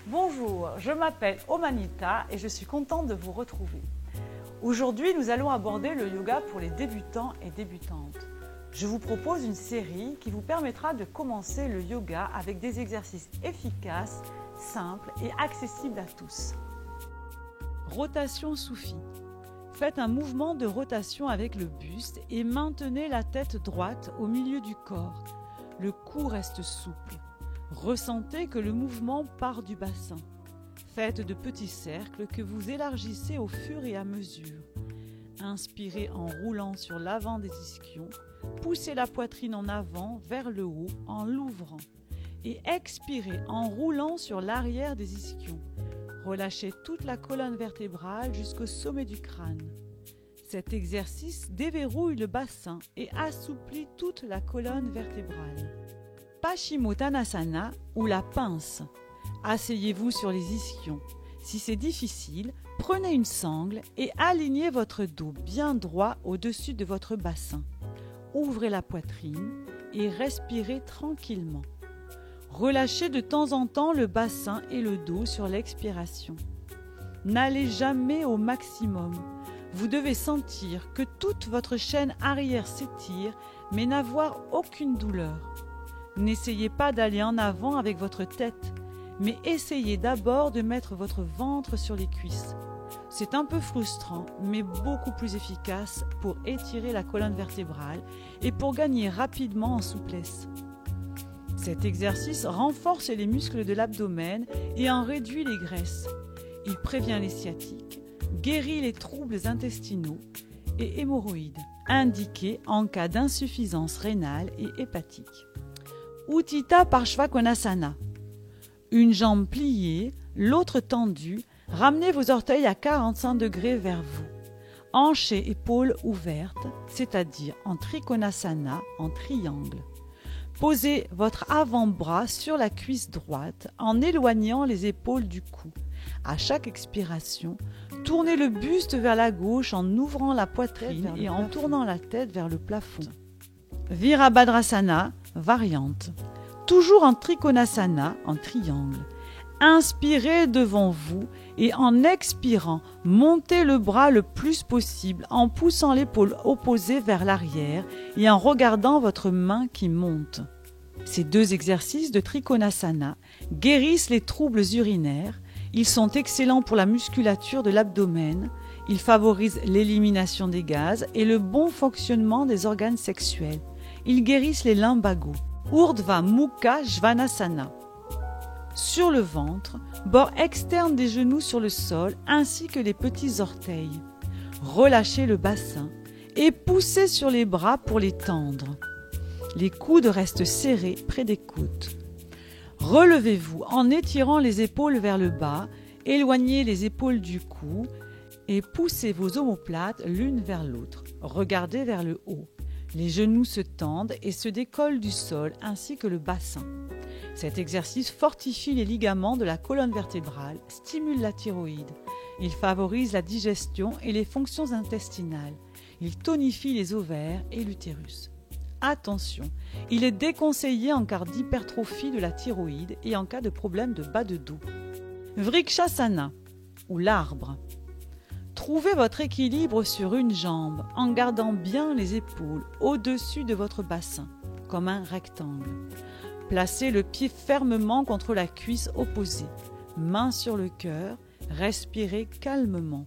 Bonjour, je m'appelle Omanita et je suis contente de vous retrouver. Aujourd'hui, nous allons aborder le yoga pour les débutants et débutantes. Je vous propose une série qui vous permettra de commencer le yoga avec des exercices efficaces, simples et accessibles à tous. Rotation soufie. Faites un mouvement de rotation avec le buste et maintenez la tête droite au milieu du corps. Le cou reste souple. Ressentez que le mouvement part du bassin. Faites de petits cercles que vous élargissez au fur et à mesure. Inspirez en roulant sur l'avant des ischions. Poussez la poitrine en avant vers le haut en l'ouvrant. Et expirez en roulant sur l'arrière des ischions. Relâchez toute la colonne vertébrale jusqu'au sommet du crâne. Cet exercice déverrouille le bassin et assouplit toute la colonne vertébrale. Paschimottanasana ou la pince. Asseyez-vous sur les ischions. Si c'est difficile, prenez une sangle et alignez votre dos bien droit au-dessus de votre bassin. Ouvrez la poitrine et respirez tranquillement. Relâchez de temps en temps le bassin et le dos sur l'expiration. N'allez jamais au maximum. Vous devez sentir que toute votre chaîne arrière s'étire, mais n'avoir aucune douleur. N'essayez pas d'aller en avant avec votre tête, mais essayez d'abord de mettre votre ventre sur les cuisses. C'est un peu frustrant, mais beaucoup plus efficace pour étirer la colonne vertébrale et pour gagner rapidement en souplesse. Cet exercice renforce les muscles de l'abdomen et en réduit les graisses. Il prévient les sciatiques, guérit les troubles intestinaux et hémorroïdes, indiqués en cas d'insuffisance rénale et hépatique. Utthita Parshvakonasana. Une jambe pliée, l'autre tendue, ramenez vos orteils à 45 degrés vers vous. Hanches et épaules ouvertes, c'est-à-dire en Trikonasana, en triangle. Posez votre avant-bras sur la cuisse droite en éloignant les épaules du cou. À chaque expiration, tournez le buste vers la gauche en ouvrant la poitrine et en tournant la tête vers le plafond. Virabhadrasana, variante. Toujours en Trikonasana, en triangle. Inspirez devant vous et en expirant, montez le bras le plus possible en poussant l'épaule opposée vers l'arrière et en regardant votre main qui monte. Ces deux exercices de Trikonasana guérissent les troubles urinaires. Ils sont excellents pour la musculature de l'abdomen. Ils favorisent l'élimination des gaz et le bon fonctionnement des organes sexuels. Ils guérissent les lumbagos. Urdhva Mukha Svanasana. Sur le ventre, bord externe des genoux sur le sol ainsi que les petits orteils. Relâchez le bassin et poussez sur les bras pour les tendre. Les coudes restent serrés près des côtes. Relevez-vous en étirant les épaules vers le bas, éloignez les épaules du cou et poussez vos omoplates l'une vers l'autre. Regardez vers le haut. Les genoux se tendent et se décollent du sol ainsi que le bassin. Cet exercice fortifie les ligaments de la colonne vertébrale, stimule la thyroïde. Il favorise la digestion et les fonctions intestinales. Il tonifie les ovaires et l'utérus. Attention, il est déconseillé en cas d'hypertrophie de la thyroïde et en cas de problème de bas de dos. Vrikshasana ou l'arbre. Trouvez votre équilibre sur une jambe en gardant bien les épaules au-dessus de votre bassin, comme un rectangle. Placez le pied fermement contre la cuisse opposée, main sur le cœur, respirez calmement.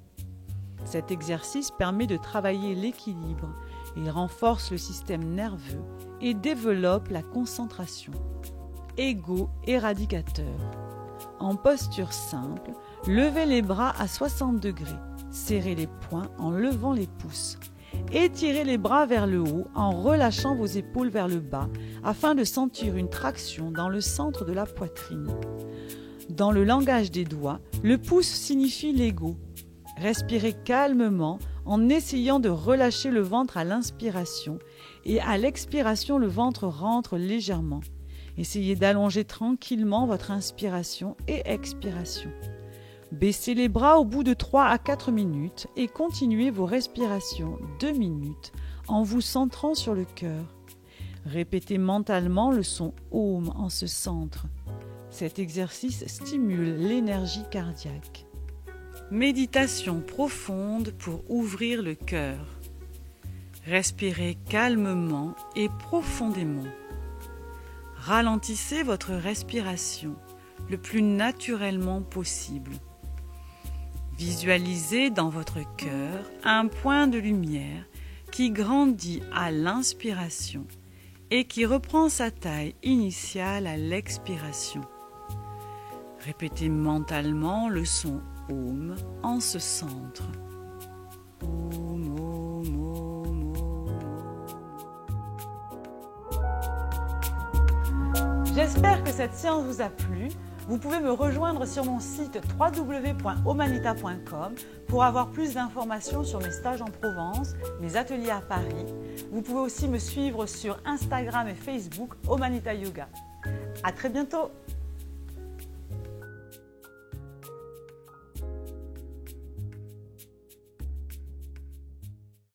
Cet exercice permet de travailler l'équilibre. Il renforce le système nerveux et développe la concentration. Ego éradicateur. En posture simple, levez les bras à 60 degrés. Serrez les poings en levant les pouces. Étirez les bras vers le haut en relâchant vos épaules vers le bas afin de sentir une traction dans le centre de la poitrine. Dans le langage des doigts, le pouce signifie l'ego. Respirez calmement en essayant de relâcher le ventre à l'inspiration et à l'expiration le ventre rentre légèrement. Essayez d'allonger tranquillement votre inspiration et expiration. Baissez les bras au bout de 3 à 4 minutes et continuez vos respirations 2 minutes en vous centrant sur le cœur. Répétez mentalement le son Om en ce centre. Cet exercice stimule l'énergie cardiaque. Méditation profonde pour ouvrir le cœur. Respirez calmement et profondément. Ralentissez votre respiration le plus naturellement possible. Visualisez dans votre cœur un point de lumière qui grandit à l'inspiration et qui reprend sa taille initiale à l'expiration. Répétez mentalement le son Om en ce centre. Om, Om, Om, Om. J'espère que cette séance vous a plu. Vous pouvez me rejoindre sur mon site www.omanita.com pour avoir plus d'informations sur mes stages en Provence, mes ateliers à Paris. Vous pouvez aussi me suivre sur Instagram et Facebook Omanita Yoga. À très bientôt!